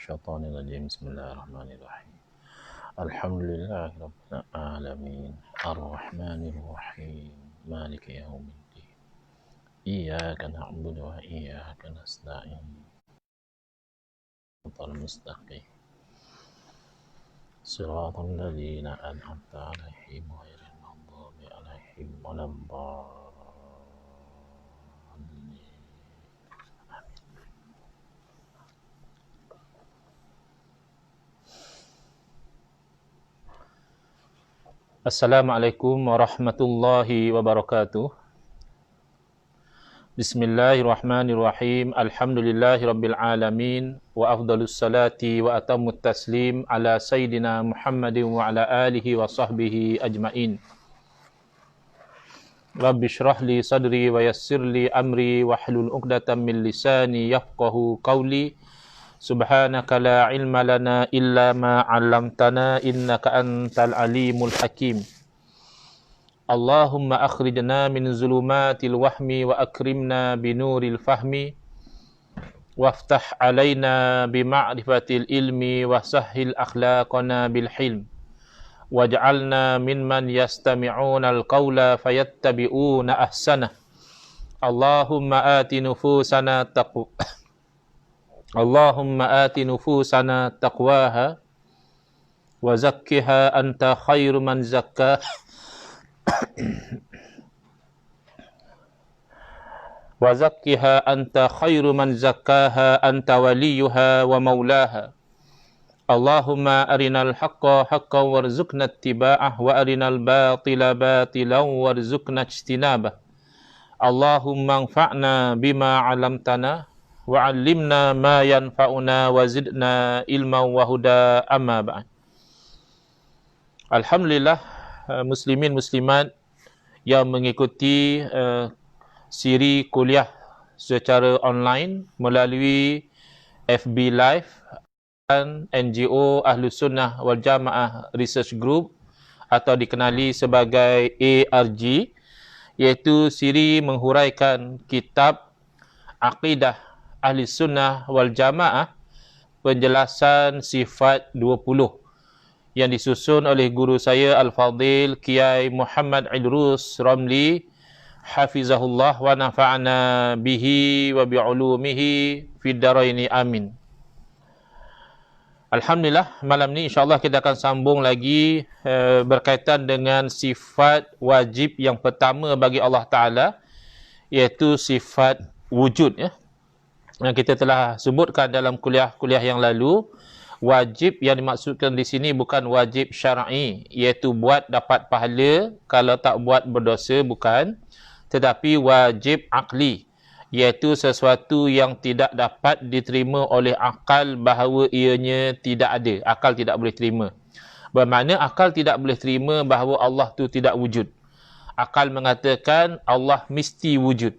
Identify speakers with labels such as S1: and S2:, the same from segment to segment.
S1: Syaitanirrajim. Bismillahirrahmanirrahim. Alhamdulillahirabbil alamin. Arrahmanirrahim. Maliki yaumiddin. Iyyaka na'budu wa iyyaka nasta'in. Shiratal mustaqim. Shiratal ladzina an'amta 'alaihim ghairil maghdubi 'alaihim waladdallin. Assalamualaikum warahmatullahi wabarakatuh. Bismillahirrahmanirrahim. Alhamdulillahirabbil alamin wa afdhalus salati wa atammut taslim ala sayidina Muhammadin wa ala alihi wa sahbihi ajmain. Rabbi shrah li sadri wa yassir li amri wahlul 'uqdatam min lisani yafqahu qawli. Subhanaka la ilma lana illa ma 'allamtana innaka antal alimul hakim. Allahumma akhrijna min zulumatil wahmi wa akrimna binuril fahmi waftah alaina bima'rifatil ilmi wa sahhil akhlaqana bil hilm waj'alna mimman yastami'una al-qawla fayattabi'una ahsanah. Allahumma ati nufusana taqwaha wa zakkiha anta khairu man zakkaha wa zakkiha anta khairu man zakkaha anta waliyuha wa maulaha. Allahumma arinal haqqa haqqan warzuqna ittiba'ah wa arinal batila batilan warzuqna ijtinabah. Allahumma anfa'na bima 'allamtana wa 'allimna ma yanfa'una wa zidna ilman wa huda, amma ba'd. Alhamdulillah, muslimin muslimat yang mengikuti siri kuliah secara online melalui FB Live dan NGO Ahlus Sunnah wal Jamaah Research Group atau dikenali sebagai ARG, iaitu siri menghuraikan kitab Aqidah Ahli Sunnah wal Jamaah, penjelasan sifat 20 yang disusun oleh guru saya Al-Fadhil Kiai Muhammad Idrus Ramli hafizahullah wa nafa'ana bihi wa bi'ulumihi fid daraini amin. Alhamdulillah, malam ni insyaAllah kita akan sambung lagi berkaitan dengan sifat wajib yang pertama bagi Allah Ta'ala, iaitu sifat wujud, ya. Yang kita telah sebutkan dalam kuliah-kuliah yang lalu, wajib yang dimaksudkan di sini bukan wajib syar'i, iaitu buat dapat pahala, kalau tak buat berdosa, bukan. Tetapi wajib akli, iaitu sesuatu yang tidak dapat diterima oleh akal bahawa ianya tidak ada. Akal tidak boleh terima. Bermakna akal tidak boleh terima bahawa Allah tu tidak wujud. Akal mengatakan Allah mesti wujud.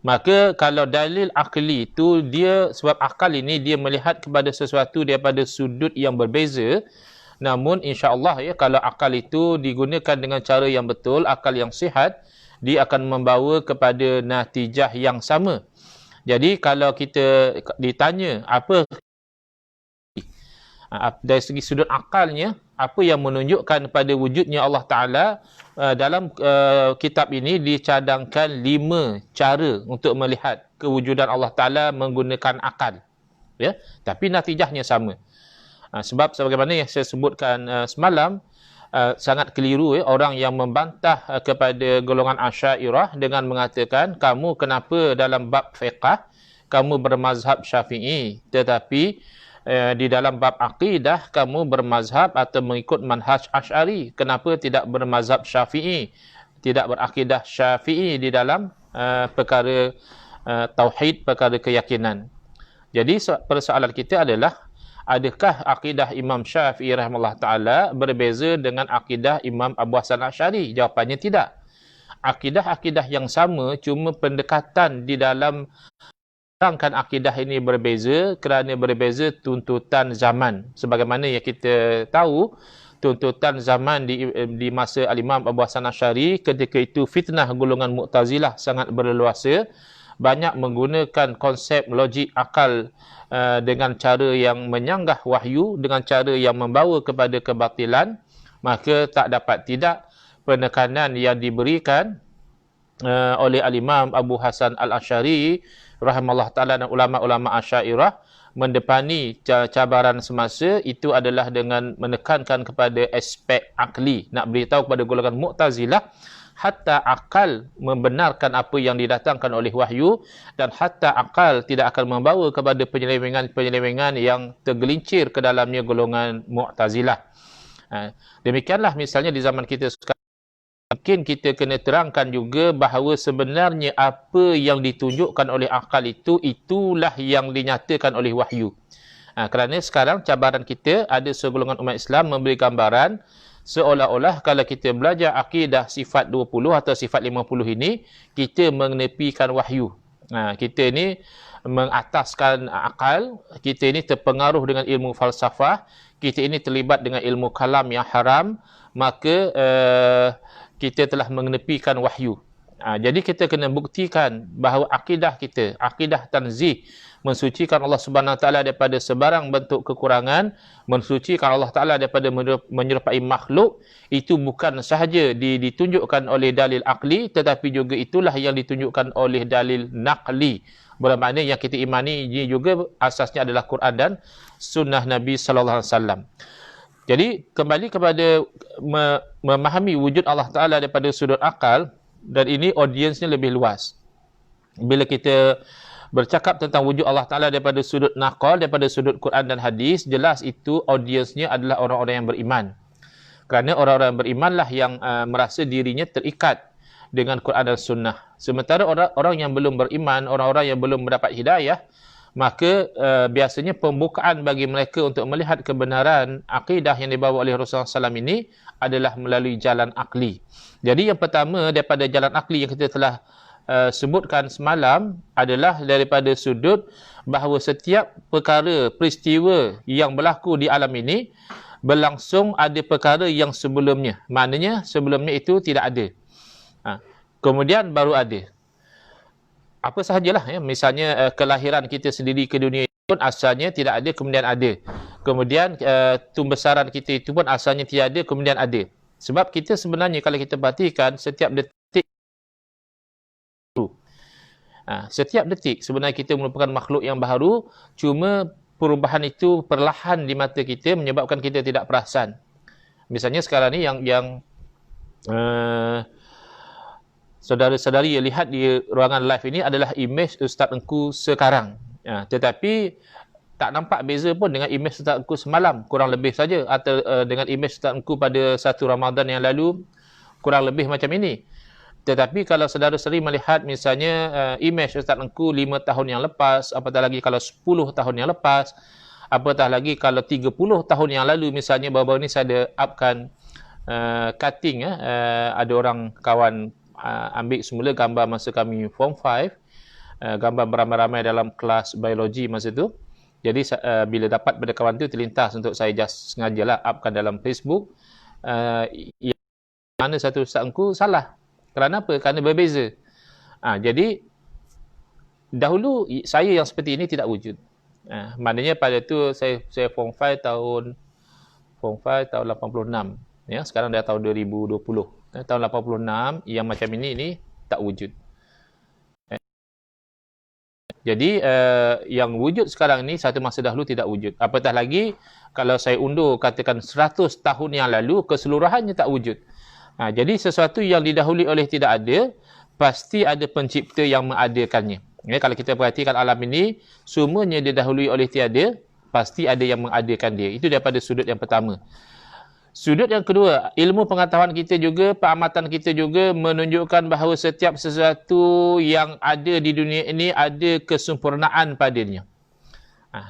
S1: Maka kalau dalil akli itu, dia sebab akal ini dia melihat kepada sesuatu daripada sudut yang berbeza. Namun insya-Allah, ya, kalau akal itu digunakan dengan cara yang betul, akal yang sihat, dia akan membawa kepada natijah yang sama. Jadi kalau kita ditanya apa dari segi sudut akalnya, apa yang menunjukkan pada wujudnya Allah Ta'ala, dalam kitab ini dicadangkan 5 cara untuk melihat kewujudan Allah Ta'ala menggunakan akal, ya? Tapi natijahnya sama. Sebab sebagaimana yang saya sebutkan semalam, sangat keliru, ya, orang yang membantah kepada golongan Asy'ariyah dengan mengatakan, kamu kenapa dalam bab fiqh kamu bermazhab Syafi'i, tetapi di dalam bab akidah kamu bermazhab atau mengikut manhaj Asy'ari. Kenapa tidak bermazhab Syafi'i, tidak berakidah Syafi'i di dalam perkara tauhid, perkara keyakinan? Jadi persoalan kita adalah, Adakah akidah Imam Syafi'i rahimahullah ta'ala berbeza dengan akidah Imam Abu Hasan Asy'ari? Jawapannya tidak. Akidah-akidah yang sama, cuma pendekatan di dalam terangkan akidah ini berbeza kerana berbeza tuntutan zaman. Sebagaimana yang kita tahu, tuntutan zaman di masa Al-Imam Abu Hasan Asy'ari ketika itu fitnah golongan Mu'tazilah sangat berleluasa, banyak menggunakan konsep logik akal dengan cara yang menyanggah wahyu, dengan cara yang membawa kepada kebatilan, maka tak dapat tidak penekanan yang diberikan oleh Al-Imam Abu Hasan Al-Asy'ari rahimahullah ta'ala dan ulama-ulama Asy'ariyah mendepani cabaran semasa itu adalah dengan menekankan kepada aspek akli, nak beritahu kepada golongan Mu'tazilah hatta akal membenarkan apa yang didatangkan oleh wahyu, dan hatta akal tidak akan membawa kepada penyelewengan-penyelewengan yang tergelincir ke dalamnya golongan Mu'tazilah. Demikianlah misalnya di zaman kita sekarang, mungkin kita kena terangkan juga bahawa sebenarnya apa yang ditunjukkan oleh akal itu, itulah yang dinyatakan oleh wahyu. Kerana sekarang cabaran kita, ada segolongan umat Islam memberi gambaran seolah-olah kalau kita belajar akidah sifat 20 atau sifat 50 ini, kita mengenepikan wahyu. Kita ini mengataskan akal, kita ini terpengaruh dengan ilmu falsafah, kita ini terlibat dengan ilmu kalam yang haram, maka kita telah mengenepikan wahyu. Jadi kita kena buktikan bahawa akidah kita, akidah tanzih, mensucikan Allah Subhanahu Wa Taala daripada sebarang bentuk kekurangan, mensucikan Allah Taala daripada menyerupai makhluk, itu bukan sahaja ditunjukkan oleh dalil akli, tetapi juga itulah yang ditunjukkan oleh dalil naqli. Bermakna yang kita imani ini juga asasnya adalah Quran dan sunnah Nabi sallallahu alaihi wasallam. Jadi kembali kepada memahami wujud Allah Taala daripada sudut akal, dan ini audiensnya lebih luas. Bila kita bercakap tentang wujud Allah Ta'ala daripada sudut naqal, daripada sudut Quran dan hadis, jelas itu audiensnya adalah orang-orang yang beriman. Kerana orang-orang yang berimanlah yang merasa dirinya terikat dengan Quran dan sunnah. Sementara orang-orang yang belum beriman, orang-orang yang belum mendapat hidayah, maka biasanya pembukaan bagi mereka untuk melihat kebenaran akidah yang dibawa oleh Rasulullah SAW ini adalah melalui jalan akli. Jadi yang pertama daripada jalan akli yang kita telah sebutkan semalam adalah daripada sudut bahawa setiap perkara, peristiwa yang berlaku di alam ini berlangsung ada perkara yang sebelumnya. Maknanya sebelumnya itu tidak ada. Kemudian baru ada. Apa sahajalah ya, misalnya kelahiran kita sendiri ke dunia pun asalnya tidak ada, kemudian ada. Kemudian tumbesaran kita itu pun asalnya tidak ada, kemudian ada. Sebab kita sebenarnya kalau kita perhatikan setiap detik setiap detik sebenarnya kita merupakan makhluk yang baru, cuma perubahan itu perlahan di mata kita menyebabkan kita tidak perasan. Misalnya sekarang ni yang saudara-saudari yang lihat di ruangan live ini adalah imej Ustaz Engku sekarang. Tetapi tak nampak beza pun dengan imej Ustaz Engku semalam, kurang lebih saja, atau dengan imej Ustaz Engku pada satu Ramadan yang lalu, kurang lebih macam ini. Tetapi kalau saudara-saudari melihat misalnya imej Ustaz Engku 5 tahun yang lepas, apatah lagi kalau 10 tahun yang lepas, apatah lagi kalau 30 tahun yang lalu, misalnya baru-baru ni saya ada upkan cutting, ada orang kawan ambil semula gambar masa kami form 5, gambar beramai-ramai dalam kelas biologi masa tu. Jadi bila dapat pada kawan tu terlintas untuk saya just sengajalah upkan dalam Facebook, yang mana satu Ustaz Engku salah. Kerana apa? Kerana berbeza. Jadi dahulu saya yang seperti ini tidak wujud. Maknanya pada tu saya form 5 tahun 86. Ya, sekarang dah tahun 2020. Tahun 86 yang macam ini tak wujud. Jadi yang wujud sekarang ini satu masa dahulu tidak wujud. Apatah lagi kalau saya undur katakan 100 tahun yang lalu, keseluruhannya tak wujud. Jadi sesuatu yang didahului oleh tidak ada, pasti ada pencipta yang mengadakannya. Ya, kalau kita perhatikan alam ini, semuanya didahului oleh tiada, pasti ada yang mengadakan dia. Itu daripada sudut yang pertama. Sudut yang kedua, ilmu pengetahuan kita juga, pengamatan kita juga menunjukkan bahawa setiap sesuatu yang ada di dunia ini ada kesempurnaan padanya.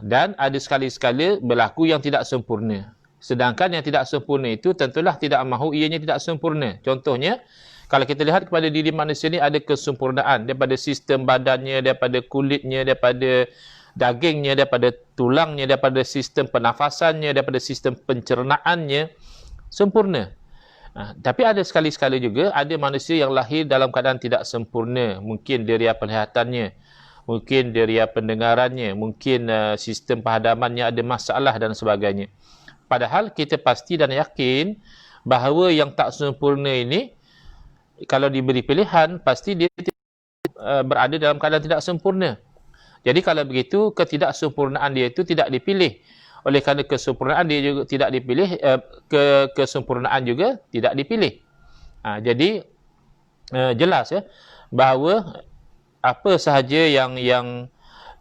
S1: Dan ada sekali-sekala berlaku yang tidak sempurna. Sedangkan yang tidak sempurna itu tentulah tidak mahu ianya tidak sempurna. Contohnya, kalau kita lihat kepada diri manusia ni ada kesempurnaan daripada sistem badannya, daripada kulitnya, daripada dagingnya, daripada tulangnya, daripada sistem pernafasannya, daripada sistem pencernaannya, sempurna. Tapi ada sekali-sekala juga ada manusia yang lahir dalam keadaan tidak sempurna. Mungkin deria penglihatannya, mungkin deria pendengarannya, mungkin sistem pahadamannya ada masalah dan sebagainya. Padahal kita pasti dan yakin bahawa yang tak sempurna ini, kalau diberi pilihan, pasti dia berada dalam keadaan tidak sempurna. Jadi kalau begitu, ketidaksempurnaan dia itu tidak dipilih. Oleh kerana kesempurnaan dia juga tidak dipilih, kesempurnaan juga tidak dipilih. Jadi jelas ya bahawa apa sahaja yang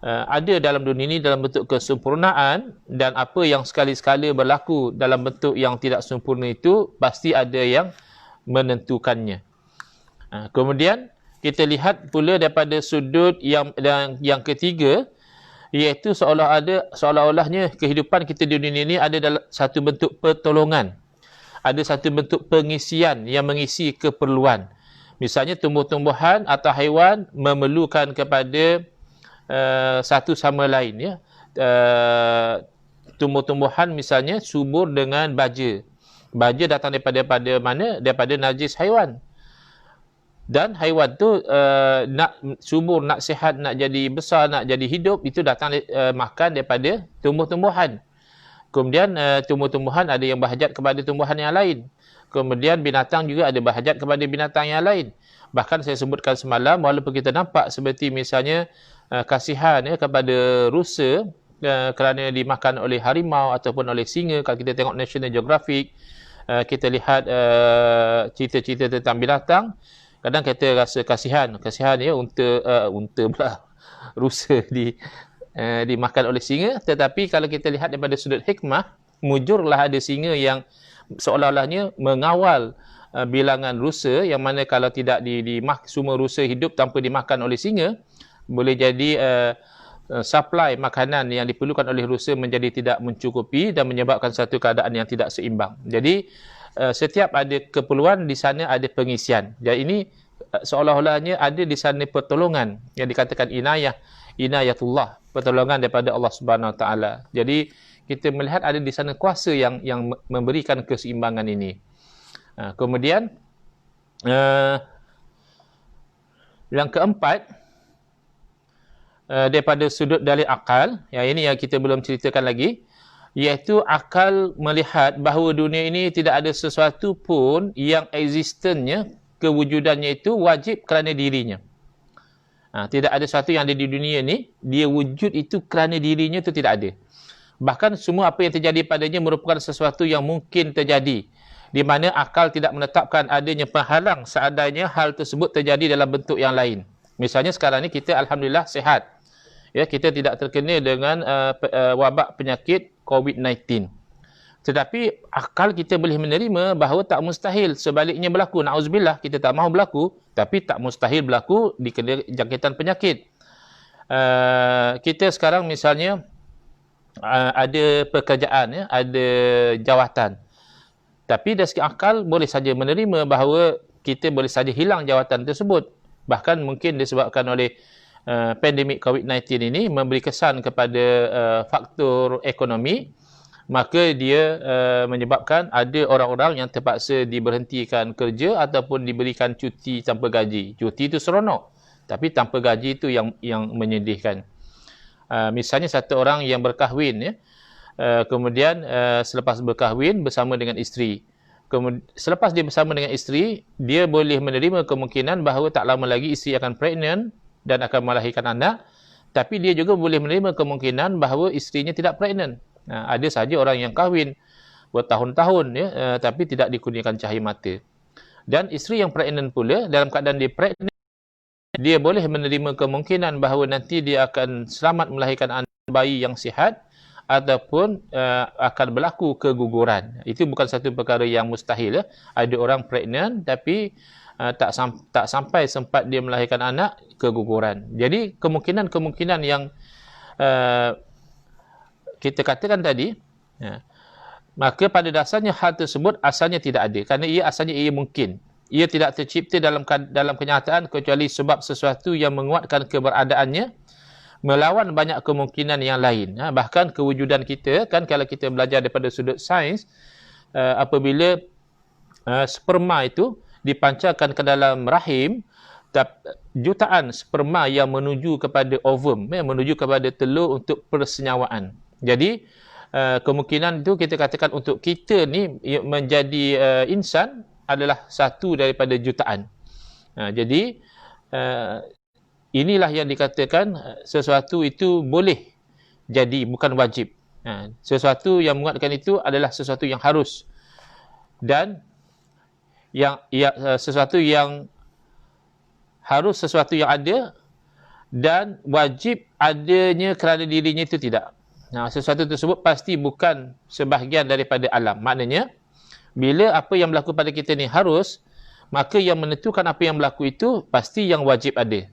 S1: ada dalam dunia ini dalam bentuk kesempurnaan, dan apa yang sekali-sekala berlaku dalam bentuk yang tidak sempurna itu pasti ada yang menentukannya. Kemudian kita lihat pula daripada sudut yang ketiga, iaitu seolah-olahnya kehidupan kita di dunia ini ada dalam satu bentuk pertolongan. Ada satu bentuk pengisian yang mengisi keperluan. Misalnya tumbuh-tumbuhan atau haiwan memerlukan kepada satu sama lain. Ya. Tumbuh-tumbuhan misalnya subur dengan baja. Baja datang daripada mana? Daripada najis haiwan. Dan haiwan tu nak subur, nak sihat, nak jadi besar, nak jadi hidup, itu datang makan daripada tumbuh-tumbuhan. Kemudian tumbuh-tumbuhan ada yang berhajat kepada tumbuhan yang lain. Kemudian binatang juga ada berhajat kepada binatang yang lain. Bahkan saya sebutkan semalam, walaupun kita nampak seperti misalnya kasihan kepada rusa kerana dimakan oleh harimau ataupun oleh singa. Kalau kita tengok National Geographic, kita lihat cerita-cerita tentang binatang, kadang kita rasa kasihan ya unta pula rusa dimakan oleh singa. Tetapi kalau kita lihat daripada sudut hikmah, mujurlah ada singa yang seolah-olahnya mengawal bilangan rusa, yang mana kalau tidak semua rusa hidup tanpa dimakan oleh singa, boleh jadi supply makanan yang diperlukan oleh rusa menjadi tidak mencukupi dan menyebabkan satu keadaan yang tidak seimbang. Jadi setiap ada keperluan, di sana ada pengisian. Jadi ini seolah-olahnya ada di sana pertolongan yang dikatakan inayatullah, pertolongan daripada Allah Subhanahu Wa Taala. Jadi kita melihat ada di sana kuasa yang memberikan keseimbangan ini. Kemudian yang keempat, daripada sudut dalil akal, yang ini yang kita belum ceritakan lagi, iaitu akal melihat bahawa dunia ini tidak ada sesuatu pun yang existennya, kewujudannya itu wajib kerana dirinya. Tidak ada sesuatu yang ada di dunia ni, dia wujud itu kerana dirinya, itu tidak ada. Bahkan semua apa yang terjadi padanya merupakan sesuatu yang mungkin terjadi, di mana akal tidak menetapkan adanya penghalang seandainya hal tersebut terjadi dalam bentuk yang lain. Misalnya sekarang ni kita alhamdulillah sihat. Ya, kita tidak terkena dengan wabak penyakit COVID-19. Tetapi akal kita boleh menerima bahawa tak mustahil sebaliknya berlaku. Na'udzubillah, kita tak mahu berlaku, tapi tak mustahil berlaku dikena jangkitan penyakit. Kita sekarang misalnya ada pekerjaan, ya, ada jawatan. Tapi dari segi akal boleh saja menerima bahawa kita boleh saja hilang jawatan tersebut. Bahkan mungkin disebabkan oleh pandemik COVID-19 ini memberi kesan kepada faktor ekonomi, maka dia menyebabkan ada orang-orang yang terpaksa diberhentikan kerja ataupun diberikan cuti tanpa gaji. Cuti itu seronok, tapi tanpa gaji itu yang menyedihkan. Misalnya satu orang yang berkahwin, ya, kemudian selepas berkahwin bersama dengan isteri. Selepas dia bersama dengan isteri, dia boleh menerima kemungkinan bahawa tak lama lagi isteri akan pregnant dan akan melahirkan anak, tapi dia juga boleh menerima kemungkinan bahawa isterinya tidak pregnant. Ada saja orang yang kahwin bertahun-tahun, ya, tapi tidak dikurniakan cahaya mata. Dan isteri yang pregnant pula, dalam keadaan dia pregnant, dia boleh menerima kemungkinan bahawa nanti dia akan selamat melahirkan anak bayi yang sihat, ataupun akan berlaku keguguran. Itu bukan satu perkara yang mustahil. Ya. Ada orang pregnant tapi tak sampai sempat dia melahirkan anak, keguguran. Jadi kemungkinan-kemungkinan yang kita katakan tadi, maka pada dasarnya hal tersebut asalnya tidak ada, kerana asalnya ia mungkin. Ia tidak tercipta dalam kenyataan kecuali sebab sesuatu yang menguatkan keberadaannya melawan banyak kemungkinan yang lain. Bahkan kewujudan kita, kan kalau kita belajar daripada sudut sains, apabila sperma itu dipancarkan ke dalam rahim, jutaan sperma yang menuju kepada ovum, menuju kepada telur untuk persenyawaan. Jadi kemungkinan itu kita katakan untuk kita ni menjadi insan adalah satu daripada jutaan. Jadi inilah yang dikatakan sesuatu itu boleh jadi, bukan wajib. Sesuatu yang menguatkan itu adalah sesuatu yang harus, dan sesuatu yang harus, sesuatu yang ada, dan wajib adanya kerana dirinya itu tidak. Sesuatu tersebut pasti bukan sebahagian daripada alam. Maknanya bila apa yang berlaku pada kita ni harus, maka yang menentukan apa yang berlaku itu pasti yang wajib ada.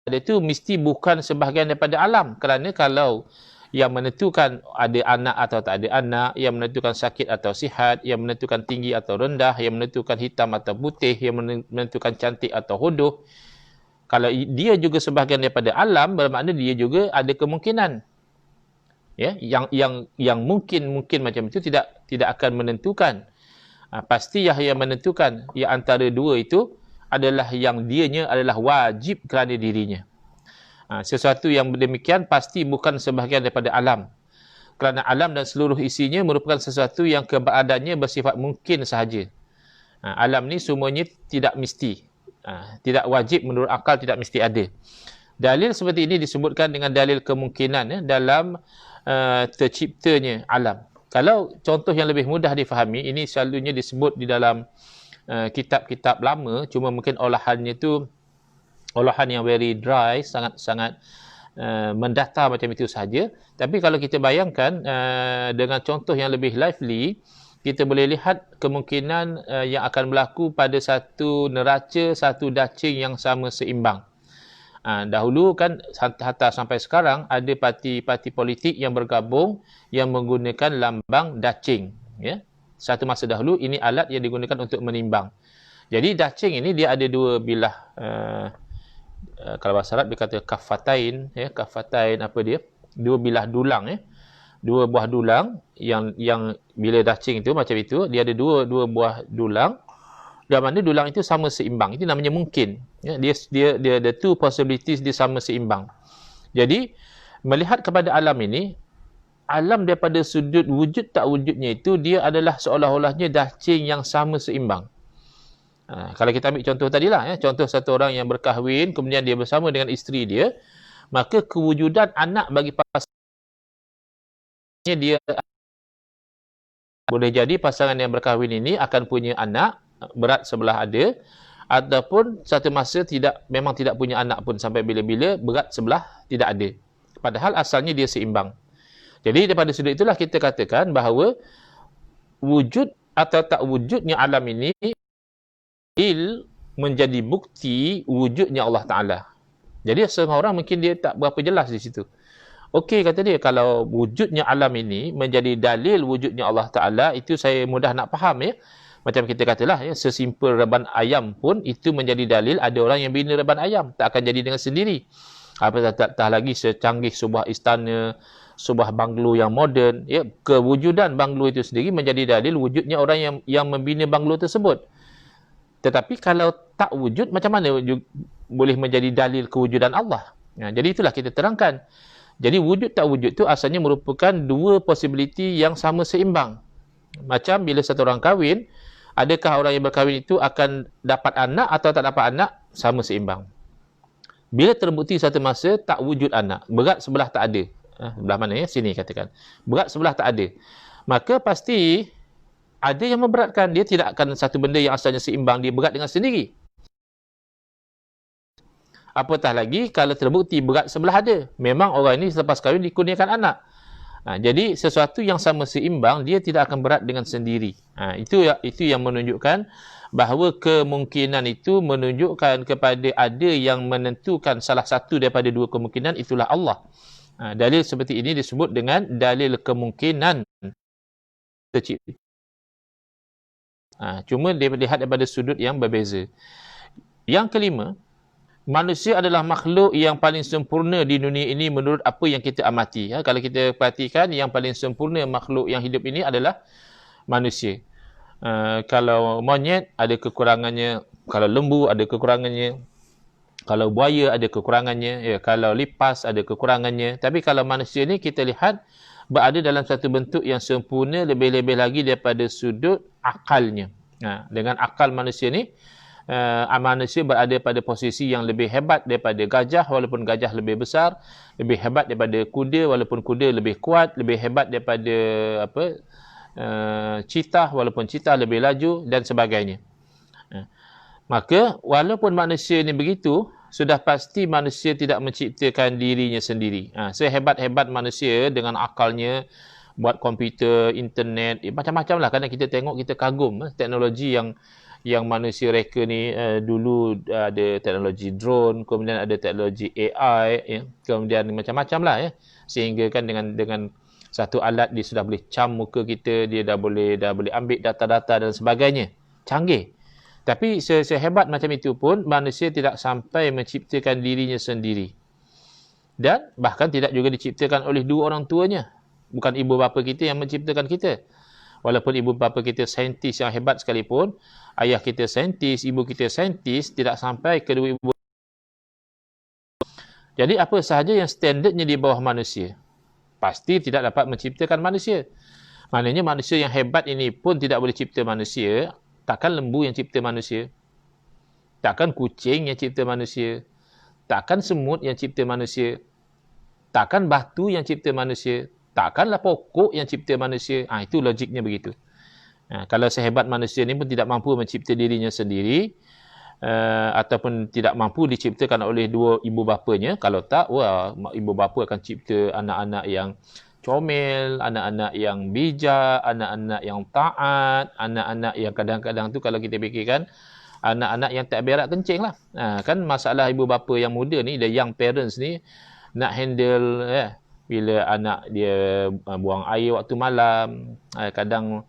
S1: Itu mesti bukan sebahagian daripada alam, kerana kalau yang menentukan ada anak atau tak ada anak, yang menentukan sakit atau sihat, yang menentukan tinggi atau rendah, yang menentukan hitam atau putih, yang menentukan cantik atau hodoh, kalau dia juga sebahagian daripada alam, bermakna dia juga ada kemungkinan. Yang mungkin macam itu tidak akan menentukan. Pasti yang menentukan yang antara dua itu adalah yang dianya adalah wajib kerana dirinya. Sesuatu yang demikian pasti bukan sebahagian daripada alam, kerana alam dan seluruh isinya merupakan sesuatu yang keberadaannya bersifat mungkin sahaja. Alam ni semuanya tidak mesti, tidak wajib, menurut akal tidak mesti ada. Dalil seperti ini disebutkan dengan dalil kemungkinan dalam terciptanya alam. Kalau contoh yang lebih mudah difahami, ini selalunya disebut di dalam kitab-kitab lama, cuma mungkin olahannya itu olahan yang very dry, sangat-sangat mendata macam itu saja. Tapi kalau kita bayangkan dengan contoh yang lebih lively, kita boleh lihat kemungkinan yang akan berlaku pada satu neraca, satu dacing yang sama seimbang. Dahulu kan hatta sampai sekarang ada parti-parti politik yang bergabung yang menggunakan lambang dacing. Satu masa dahulu ini alat yang digunakan untuk menimbang. Jadi dacing ini dia ada dua bilah, kalau bahasa Arab dia kata kafatain, kafatain apa dia? Dua bilah dulang, dua buah dulang yang bila dacing itu macam itu, dia ada dua buah dulang. Dan mana dulang itu sama seimbang. Itu namanya mungkin. Dia the two possibilities dia sama seimbang. Jadi melihat kepada alam ini, alam daripada sudut wujud tak wujudnya itu, dia adalah seolah-olahnya dacing yang sama seimbang. Kalau kita ambil contoh tadilah, contoh satu orang yang berkahwin, kemudian dia bersama dengan isteri dia, maka kewujudan anak bagi pasangannya, dia boleh jadi pasangan yang berkahwin ini akan punya anak, berat sebelah ada, ataupun satu masa memang tidak punya anak pun sampai bila-bila, berat sebelah tidak ada. Padahal asalnya dia seimbang. Jadi daripada sudut itulah kita katakan bahawa wujud atau tak wujudnya alam ini menjadi bukti wujudnya Allah Ta'ala. Jadi setengah orang mungkin dia tak berapa jelas di situ. Okey, kata dia, kalau wujudnya alam ini menjadi dalil wujudnya Allah Ta'ala, itu saya mudah nak faham. Macam kita katalah, sesimpel reban ayam pun itu menjadi dalil ada orang yang bina reban ayam. Tak akan jadi dengan sendiri. Tak lagi secanggih sebuah istana, sebuah banglo yang moden. Kewujudan banglo itu sendiri menjadi dalil wujudnya orang yang membina banglo tersebut. Tetapi kalau tak wujud, macam mana boleh menjadi dalil kewujudan Allah? Jadi itulah kita terangkan. Jadi wujud tak wujud itu asalnya merupakan dua possibility yang sama seimbang. Macam bila satu orang kahwin, adakah orang yang berkahwin itu akan dapat anak atau tak dapat anak? Sama seimbang. Bila terbukti satu masa tak wujud anak, berat sebelah tak ada. Belah mana sini katakan. Berat sebelah tak ada. Maka pasti ada yang memberatkan. Dia tidak akan satu benda yang asalnya seimbang, dia berat dengan sendiri. Apatah lagi kalau terbukti berat sebelah ada. Memang orang ini selepas kahwin dikurniakan anak. Jadi sesuatu yang sama seimbang, dia tidak akan berat dengan sendiri. Itu yang menunjukkan bahawa kemungkinan itu menunjukkan kepada ada yang menentukan salah satu daripada dua kemungkinan, itulah Allah. Dalil seperti ini disebut dengan dalil kemungkinan tercipta. Cuma dia lihat daripada sudut yang berbeza. Yang kelima, manusia adalah makhluk yang paling sempurna di dunia ini menurut apa yang kita amati. Kalau kita perhatikan, yang paling sempurna makhluk yang hidup ini adalah manusia. Kalau monyet ada kekurangannya, kalau lembu ada kekurangannya, kalau buaya ada kekurangannya, ya, kalau lipas ada kekurangannya. Tapi kalau manusia ni kita lihat berada dalam satu bentuk yang sempurna, lebih-lebih lagi daripada sudut akalnya. Dengan akal manusia ni, manusia berada pada posisi yang lebih hebat daripada gajah, walaupun gajah lebih besar, lebih hebat daripada kuda, walaupun kuda lebih kuat, lebih hebat daripada cheetah, walaupun cheetah lebih laju, dan sebagainya. Maka walaupun manusia ni begitu, sudah pasti manusia tidak menciptakan dirinya sendiri. Sehebat-hebat manusia dengan akalnya buat komputer, internet, macam-macam lah. Kadang kita tengok, kita kagum teknologi yang manusia reka ni. Dulu ada teknologi drone, kemudian ada teknologi AI, kemudian macam-macam lah, sehingga kan dengan satu alat dia sudah boleh cam muka kita, dia dah boleh ambil data-data dan sebagainya. Canggih. Tapi sehebat macam itu pun, manusia tidak sampai menciptakan dirinya sendiri. Dan bahkan tidak juga diciptakan oleh dua orang tuanya. Bukan ibu bapa kita yang menciptakan kita. Walaupun ibu bapa kita saintis yang hebat sekalipun, ayah kita saintis, ibu kita saintis, tidak sampai kedua ibu. Jadi apa sahaja yang standardnya di bawah manusia, pasti tidak dapat menciptakan manusia. Maknanya manusia yang hebat ini pun tidak boleh cipta manusia. Takkan lembu yang cipta manusia? Takkan kucing yang cipta manusia? Takkan semut yang cipta manusia? Takkan batu yang cipta manusia? Takkanlah pokok yang cipta manusia? Itu logiknya begitu. Kalau sehebat manusia ni pun tidak mampu mencipta dirinya sendiri, ataupun tidak mampu diciptakan oleh dua ibu bapanya, kalau tak, ibu bapa akan cipta anak-anak yang comel, anak-anak yang bijak, anak-anak yang taat, anak-anak yang kadang-kadang tu kalau kita fikirkan, anak-anak yang tak berak kencing lah. Kan masalah ibu bapa yang muda ni, the young parents ni, nak handle bila anak dia buang air waktu malam, kadang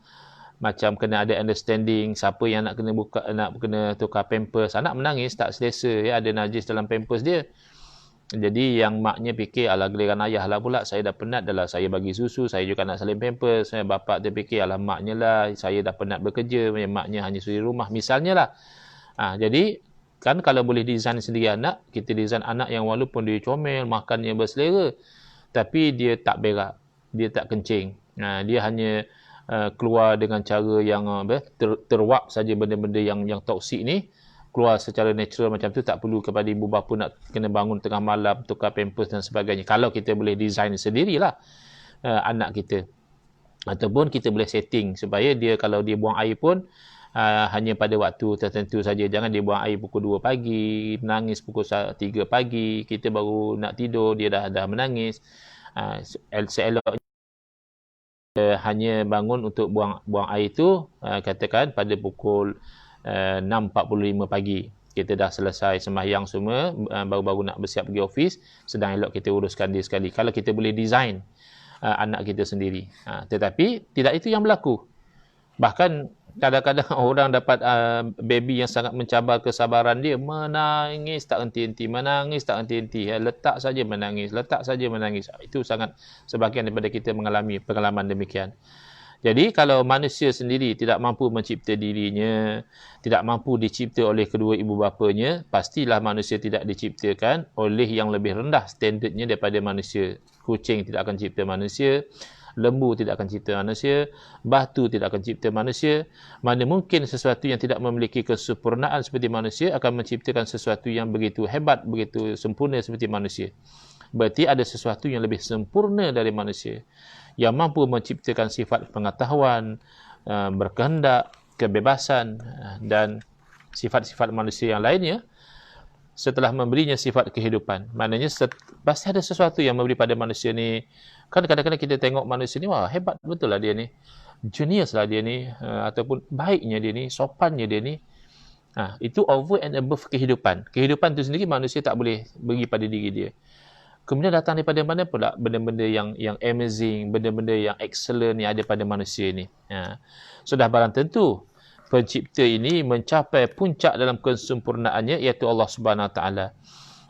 S1: macam kena ada understanding, siapa yang nak kena tukar pampers, anak menangis tak selesa, ada najis dalam pampers dia. Jadi yang maknya fikir, alah giliran ayah lah pula, saya dah penat dah lah, saya bagi susu, saya juga nak salin pampers. Bapak dia fikir, alah maknya lah, saya dah penat bekerja, maknya hanya suri rumah, misalnya lah. Jadi kan kalau boleh design sendiri anak, kita design anak yang walaupun dia comel, makannya berselera, tapi dia tak berak, dia tak kencing, dia hanya keluar dengan cara yang terwap saja benda-benda yang toksik ni, keluar secara natural macam tu, tak perlu kepada ibu bapa nak kena bangun tengah malam, tukar pampers dan sebagainya. Kalau kita boleh design sendirilah anak kita. Ataupun kita boleh setting supaya dia, kalau dia buang air pun hanya pada waktu tertentu saja. Jangan dia buang air pukul 2 pagi, menangis pukul 3 pagi, kita baru nak tidur, dia dah menangis. Seeloknya hanya bangun untuk buang air tu, katakan pada pukul 6.45 pagi. Kita dah selesai sembahyang semua, baru-baru nak bersiap pergi office, sedang elok kita uruskan dia sekali. Kalau kita boleh design anak kita sendiri. Tetapi tidak itu yang berlaku. Bahkan kadang-kadang orang dapat baby yang sangat mencabar kesabaran dia, menangis tak henti-henti, letak saja menangis. Itu sangat sebahagian daripada kita mengalami pengalaman demikian. Jadi kalau manusia sendiri tidak mampu mencipta dirinya, tidak mampu dicipta oleh kedua ibu bapanya, pastilah manusia tidak diciptakan oleh yang lebih rendah standardnya daripada manusia. Kucing tidak akan cipta manusia, lembu tidak akan cipta manusia, batu tidak akan cipta manusia. Mana mungkin sesuatu yang tidak memiliki kesempurnaan seperti manusia akan menciptakan sesuatu yang begitu hebat, begitu sempurna seperti manusia. Berarti ada sesuatu yang lebih sempurna dari manusia, yang mampu menciptakan sifat pengetahuan, berkehendak, kebebasan, dan sifat-sifat manusia yang lainnya setelah memberinya sifat kehidupan. Maknanya pasti ada sesuatu yang memberi pada manusia ni. Kan kadang-kadang kita tengok manusia ni, wah hebat betul lah dia ni, genius lah dia ni, ataupun baiknya dia ni, sopannya dia ni. Itu over and above kehidupan. Kehidupan tu sendiri manusia tak boleh beri pada diri dia. Kemudian datang daripada mana pula benda-benda yang amazing, benda-benda yang excellent yang ada pada manusia ini. Sudah barang tentu pencipta ini mencapai puncak dalam kesempurnaannya, iaitu Allah Subhanahu Wa Taala.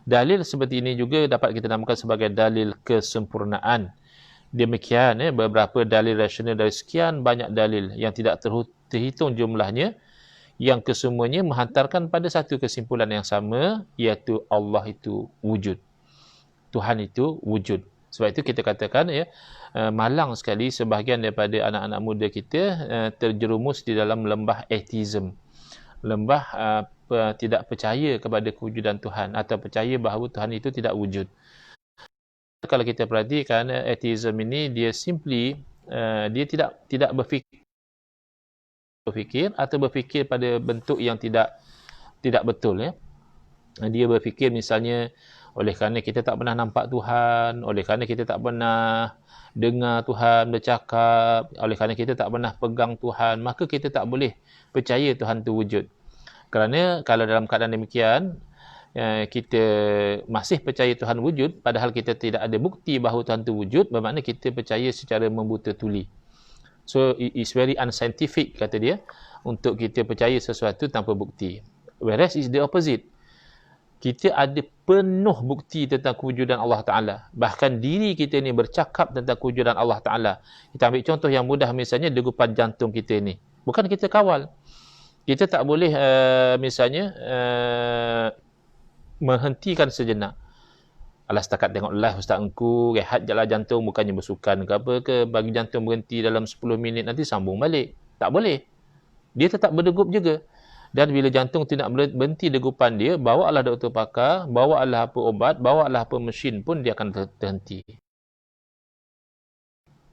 S1: Dalil seperti ini juga dapat kita namakan sebagai dalil kesempurnaan. Demikian beberapa dalil rasional dari sekian banyak dalil yang tidak terhitung jumlahnya, yang kesemuanya menghantarkan pada satu kesimpulan yang sama, iaitu Allah itu wujud. Tuhan itu wujud. Sebab itu kita katakan malang sekali sebahagian daripada anak-anak muda kita terjerumus di dalam lembah atheism. Lembah tidak percaya kepada kewujudan Tuhan atau percaya bahawa Tuhan itu tidak wujud. Kalau kita perhatikan atheism ini, dia simply dia tidak berfikir atau berfikir pada bentuk yang tidak betul. Dia berfikir misalnya, oleh kerana kita tak pernah nampak Tuhan, oleh kerana kita tak pernah dengar Tuhan bercakap, oleh kerana kita tak pernah pegang Tuhan, maka kita tak boleh percaya Tuhan itu wujud. Kerana kalau dalam keadaan demikian, kita masih percaya Tuhan wujud, padahal kita tidak ada bukti bahawa Tuhan itu wujud, bermakna kita percaya secara membuta tuli. So, it's very unscientific, kata dia, untuk kita percaya sesuatu tanpa bukti. Whereas it's the opposite. Kita ada penuh bukti tentang kewujudan Allah Ta'ala. Bahkan diri kita ni bercakap tentang kewujudan Allah Ta'ala. Kita ambil contoh yang mudah, misalnya degupan jantung kita ni. Bukan kita kawal. Kita tak boleh misalnya menghentikan sejenak. Alah, setakat tengok live Ustaz Engku, rehat je lah jantung, bukannya bersukan ke apa ke, bagi jantung berhenti dalam 10 minit, nanti sambung balik. Tak boleh. Dia tetap berdegup juga. Dan bila jantung tidak berhenti degupan dia, bawalah doktor pakar, bawalah apa obat, bawalah apa mesin pun dia akan terhenti.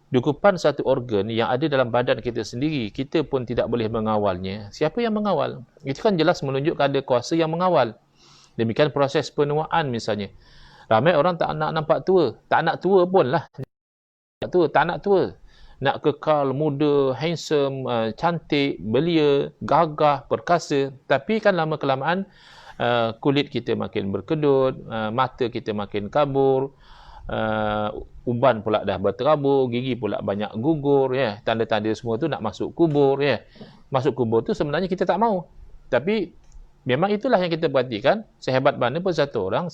S1: Degupan satu organ yang ada dalam badan kita sendiri, kita pun tidak boleh mengawalnya. Siapa yang mengawal? Itu kan jelas menunjukkan ada kuasa yang mengawal. Demikian proses penuaan misalnya. Ramai orang tak nak nampak tua. Tak nak tua pun lah. Tak nak tua. Nak kekal muda, handsome, cantik, belia, gagah, perkasa. Tapi kan lama-kelamaan kulit kita makin berkedut, mata kita makin kabur, uban pula dah berterabur, gigi pula banyak gugur. Tanda-tanda semua tu nak masuk kubur. Masuk kubur tu sebenarnya kita tak mau. Tapi memang itulah yang kita perhatikan. Sehebat mana pun satu orang,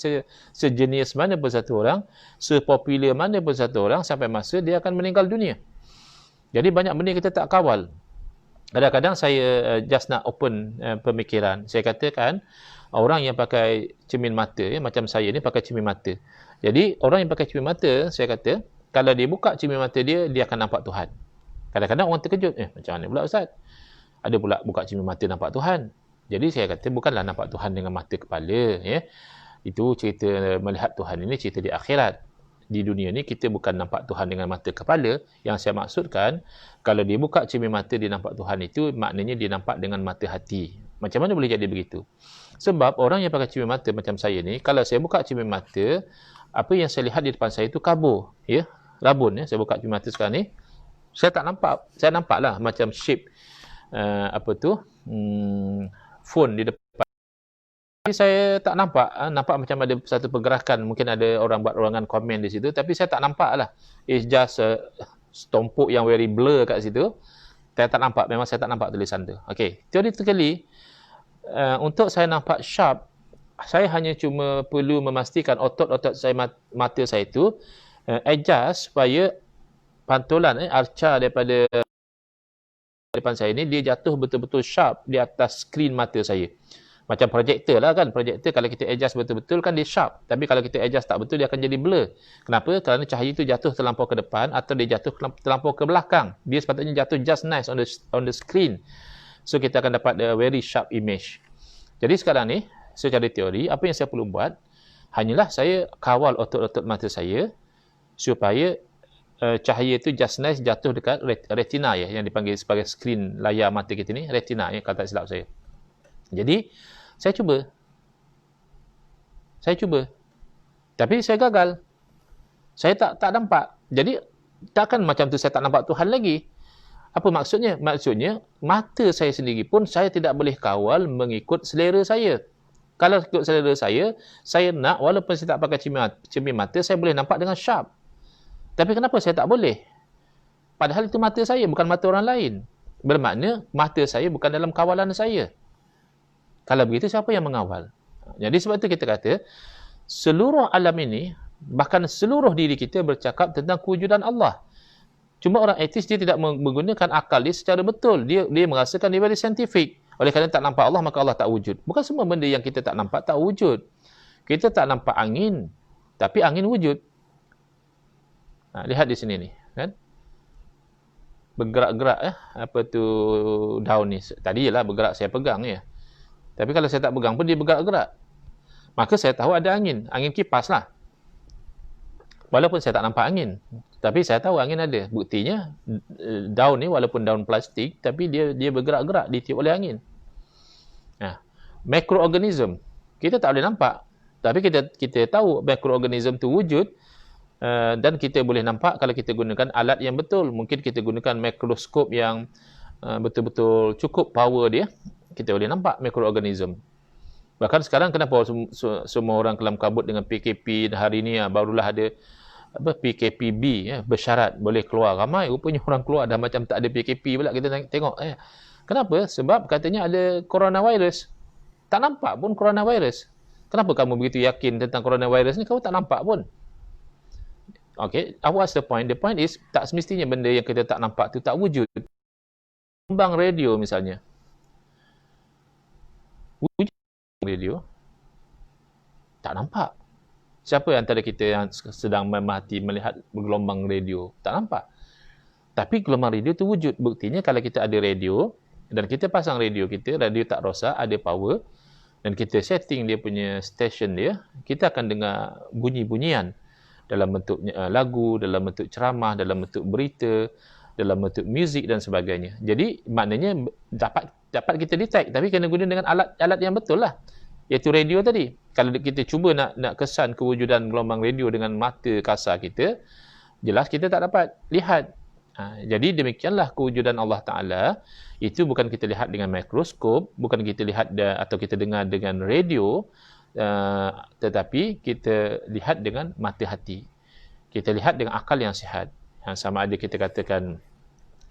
S1: sejenis mana pun satu orang, sepopular mana pun satu orang, sampai masa dia akan meninggal dunia. Jadi banyak benda kita tak kawal. Kadang-kadang saya just nak open pemikiran. Saya katakan, orang yang pakai cermin mata, macam saya ni pakai cermin mata. Jadi orang yang pakai cermin mata, saya kata, kalau dia buka cermin mata dia, dia akan nampak Tuhan. Kadang-kadang orang terkejut. Macam mana pula Ustaz? Ada pula buka cermin mata nampak Tuhan. Jadi saya kata, bukanlah nampak Tuhan dengan mata kepala. Itu cerita melihat Tuhan ini, cerita di akhirat. Di dunia ni kita bukan nampak Tuhan dengan mata kepala. Yang saya maksudkan, kalau dia buka cermin mata dia nampak Tuhan itu, maknanya dia nampak dengan mata hati. Macam mana boleh jadi begitu? Sebab orang yang pakai cermin mata macam saya ni, kalau saya buka cermin mata, apa yang saya lihat di depan saya itu kabur, rabun. Saya buka cermin mata sekarang ni, saya tak nampak. Saya nampaklah macam shape phone di depan. Tapi saya tak nampak macam ada satu pergerakan. Mungkin ada orang buat ruangan komen di situ, tapi saya tak nampak lah. It's just stompuk yang very blur kat situ. Saya tak nampak, memang saya tak nampak tulisan tu. Okay, theoretically, untuk saya nampak sharp, saya hanya cuma perlu memastikan otot-otot saya, mata saya itu adjust supaya pantulan arca daripada depan saya ni, dia jatuh betul-betul sharp di atas skrin mata saya. Macam projektor lah kan. Projektor kalau kita adjust betul-betul kan dia sharp. Tapi kalau kita adjust tak betul, dia akan jadi blur. Kenapa? Kerana cahaya itu jatuh terlampau ke depan atau dia jatuh terlampau ke belakang. Dia sepatutnya jatuh just nice on the screen. So kita akan dapat a very sharp image. Jadi sekarang ni, secara teori, apa yang saya perlu buat, hanyalah saya kawal otot-otot mata saya supaya cahaya itu just nice jatuh dekat retina yang dipanggil sebagai skrin layar mata kita ni, retina kalau tak silap saya. Jadi saya cuba. Tapi saya gagal. Saya tak nampak. Jadi takkan macam tu saya tak nampak Tuhan lagi. Apa maksudnya? Maksudnya mata saya sendiri pun saya tidak boleh kawal mengikut selera saya. Kalau ikut selera saya nak walaupun saya tak pakai cermin mata, saya boleh nampak dengan sharp. Tapi kenapa saya tak boleh? Padahal itu mata saya, bukan mata orang lain. Bermakna mata saya bukan dalam kawalan saya. Kalau begitu, siapa yang mengawal? Jadi sebab itu kita kata, seluruh alam ini, bahkan seluruh diri kita bercakap tentang kewujudan Allah. Cuma orang etis dia tidak menggunakan akal dia secara betul. Dia merasakan dia very scientific. Oleh kerana tak nampak Allah, maka Allah tak wujud. Bukan semua benda yang kita tak nampak tak wujud. Kita tak nampak angin, tapi angin wujud. Lihat di sini ni, kan? Bergerak-gerak apa tu daun ni. Tadi ialah bergerak, saya pegang ya. Tapi kalau saya tak pegang pun dia bergerak-gerak. Maka saya tahu ada angin. Angin kipas lah. Walaupun saya tak nampak angin. Tapi saya tahu angin ada. Buktinya daun ni walaupun daun plastik, tapi dia bergerak-gerak, ditiup oleh angin. Mikroorganism kita tak boleh nampak, tapi kita tahu mikroorganism tu wujud, dan kita boleh nampak kalau kita gunakan alat yang betul. Mungkin kita gunakan mikroskop yang betul-betul cukup power dia, kita boleh nampak mikroorganism. Bahkan sekarang kenapa semua orang kelam kabut dengan PKP, hari ni barulah ada PKPB bersyarat boleh keluar. Ramai rupanya orang keluar dah macam tak ada PKP pula. Kita tengok kenapa? Sebab katanya ada coronavirus. Tak nampak pun coronavirus. Kenapa kamu begitu yakin tentang coronavirus ni? Kamu tak nampak pun. Okay, what's the point? The point is, tak semestinya benda yang kita tak nampak tu tak wujud. Gelombang radio misalnya. Wujud radio? Tak nampak. Siapa antara kita yang sedang memahati melihat gelombang radio? Tak nampak. Tapi gelombang radio tu wujud. Buktinya kalau kita ada radio, dan kita pasang radio kita, radio tak rosak, ada power, dan kita setting dia punya station dia, kita akan dengar bunyi-bunyian dalam bentuk lagu, dalam bentuk ceramah, dalam bentuk berita, dalam bentuk muzik dan sebagainya. Jadi maknanya dapat kita detect, tapi kena guna dengan alat yang betul lah, iaitu radio tadi. Kalau kita cuba nak kesan kewujudan gelombang radio dengan mata kasar kita, jelas kita tak dapat lihat. Jadi demikianlah kewujudan Allah Ta'ala. Itu bukan kita lihat dengan mikroskop, bukan kita lihat atau kita dengar dengan radio, tetapi kita lihat dengan mata hati. Kita lihat dengan akal yang sihat. Sama ada kita katakan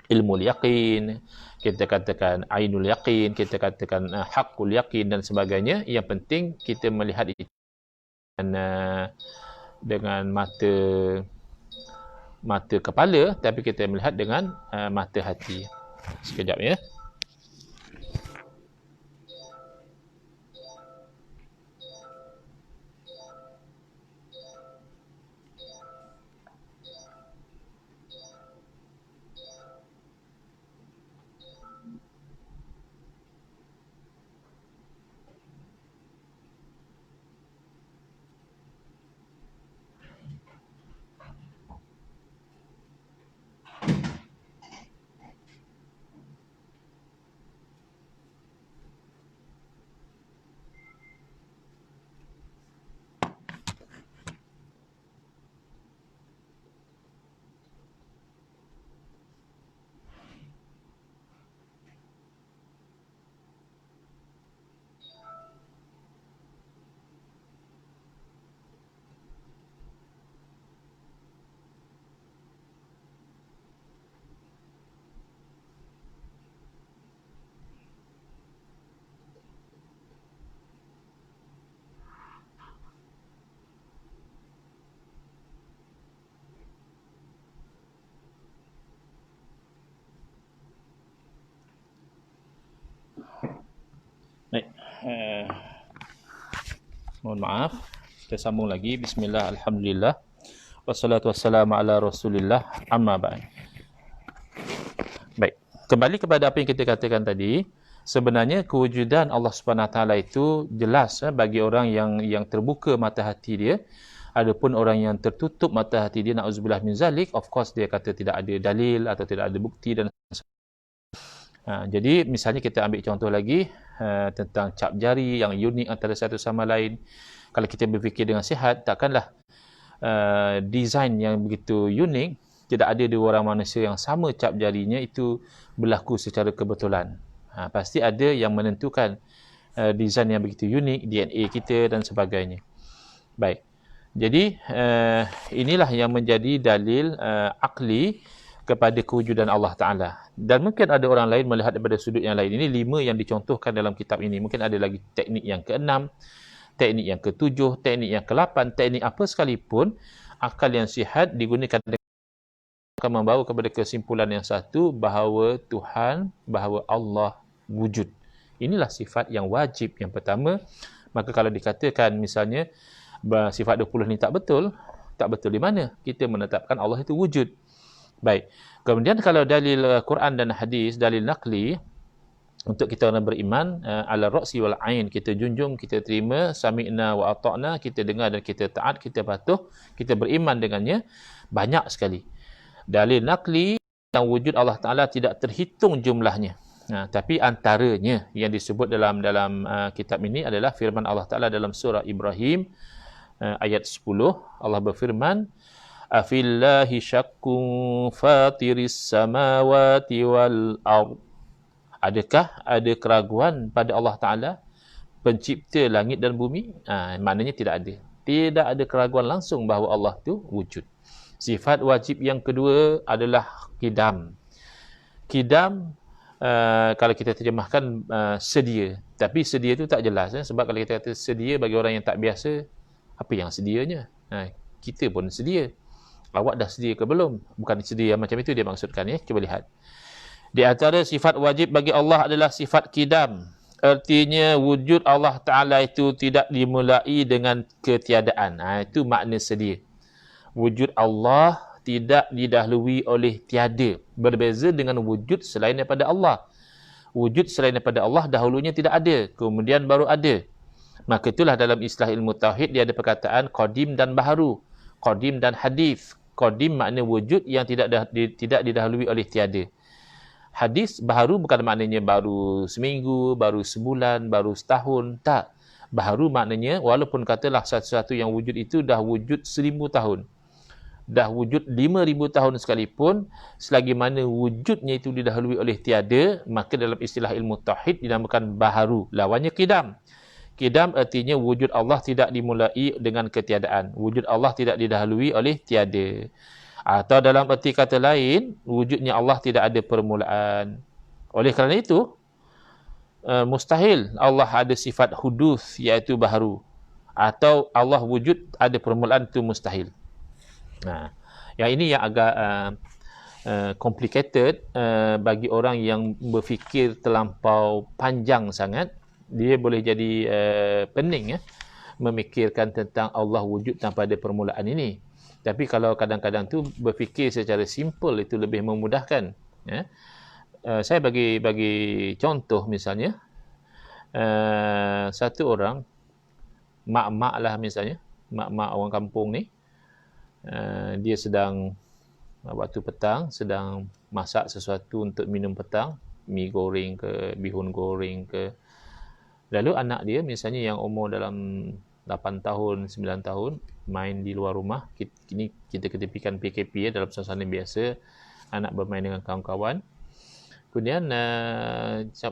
S1: ilmu yaqin, kita katakan ainul yaqin, kita katakan haqqul yaqin dan sebagainya. Yang penting kita melihat itu dengan mata kepala, tapi kita melihat dengan mata hati. Sekejap ya. Baik. Mohon maaf. Kita sambung lagi. Bismillah, alhamdulillah. Wassalatu wassalamu ala rasulillah. Amma ba'd. Baik. Kembali kepada apa yang kita katakan tadi. Sebenarnya kewujudan Allah Subhanahu Taala itu jelas bagi orang yang terbuka mata hati dia. Adapun orang yang tertutup mata hati dia, na'udzubillah min zalik, of course dia kata tidak ada dalil atau tidak ada bukti dan jadi misalnya kita ambil contoh lagi tentang cap jari yang unik antara satu sama lain. Kalau kita berfikir dengan sihat, takkanlah desain yang begitu unik, tidak ada dua orang manusia yang sama cap jarinya itu berlaku secara kebetulan. Pasti ada yang menentukan design yang begitu unik, DNA kita dan sebagainya. Baik. Jadi inilah yang menjadi dalil akli kepada kewujudan Allah Ta'ala. Dan mungkin ada orang lain melihat daripada sudut yang lain. Ini 5 yang dicontohkan dalam kitab ini. Mungkin ada lagi teknik yang ke-6, teknik yang ke-7, teknik yang ke-8, teknik apa sekalipun, akal yang sihat digunakan akan membawa kepada kesimpulan yang satu, bahawa Tuhan, bahawa Allah wujud. Inilah sifat yang wajib yang pertama. Maka kalau dikatakan misalnya sifat 20 ni tak betul di mana? Kita menetapkan Allah itu wujud. Baik. Kemudian kalau dalil Quran dan hadis, dalil naqli, untuk kita orang beriman, ala ra'si wal ain, kita junjung, kita terima, sami'na wa ata'na, kita dengar dan kita taat, kita patuh, kita beriman dengannya, banyak sekali. Dalil naqli yang wujud Allah Ta'ala tidak terhitung jumlahnya. Tapi antaranya yang disebut dalam kitab ini adalah firman Allah Ta'ala dalam surah Ibrahim ayat 10. Allah berfirman, afillahi syakkun fatiris samawati wal ard. Adakah ada keraguan pada Allah Ta'ala, pencipta langit dan bumi? Maknanya tidak ada. Tidak ada keraguan langsung bahawa Allah itu wujud. Sifat wajib yang kedua adalah qidam. Qidam, kalau kita terjemahkan sedia. Tapi sedia itu tak jelas. Sebab kalau kita kata sedia bagi orang yang tak biasa, apa yang sedianya? Kita pun sedia. Awak dah sedia ke belum? Bukan sedia macam itu dia maksudkan. Cuba lihat. Di antara sifat wajib bagi Allah adalah sifat qidam. Artinya wujud Allah Ta'ala itu tidak dimulai dengan ketiadaan. Itu makna sedia. Wujud Allah tidak didahului oleh tiada. Berbeza dengan wujud selain daripada Allah. Wujud selain daripada Allah dahulunya tidak ada. Kemudian baru ada. Maka itulah dalam istilah ilmu tauhid dia ada perkataan qadim dan baharu. Qadim dan hadis. Qadim makna wujud yang tidak didahului oleh tiada. Hadis baharu bukan maknanya baru seminggu, baru sebulan, baru setahun. Tak. Baharu maknanya walaupun katalah satu-satu yang wujud itu dah wujud 1000 tahun. Dah wujud 5000 tahun sekalipun, selagi mana wujudnya itu didahului oleh tiada, maka dalam istilah ilmu tauhid dinamakan baharu. Lawannya qidam. Qidam artinya wujud Allah tidak dimulai dengan ketiadaan. Wujud Allah tidak didahului oleh tiada. Atau dalam erti kata lain, wujudnya Allah tidak ada permulaan. Oleh kerana itu, mustahil Allah ada sifat hudus, iaitu baharu. Atau Allah wujud ada permulaan, itu mustahil. Yang ini yang agak complicated bagi orang yang berfikir terlampau panjang sangat. Dia boleh jadi pening memikirkan tentang Allah wujud tanpa ada permulaan ini. Tapi kalau kadang-kadang tu berfikir secara simple itu lebih memudahkan. Saya bagi contoh misalnya, satu orang mak-mak lah misalnya, mak-mak orang kampung ni, dia sedang waktu petang sedang masak sesuatu untuk minum petang, mi goreng ke, bihun goreng ke. Lalu anak dia misalnya yang umur dalam 8 tahun, 9 tahun main di luar rumah. Kini kita ketepikan PKP dalam suasana biasa, anak bermain dengan kawan-kawan. Kemudian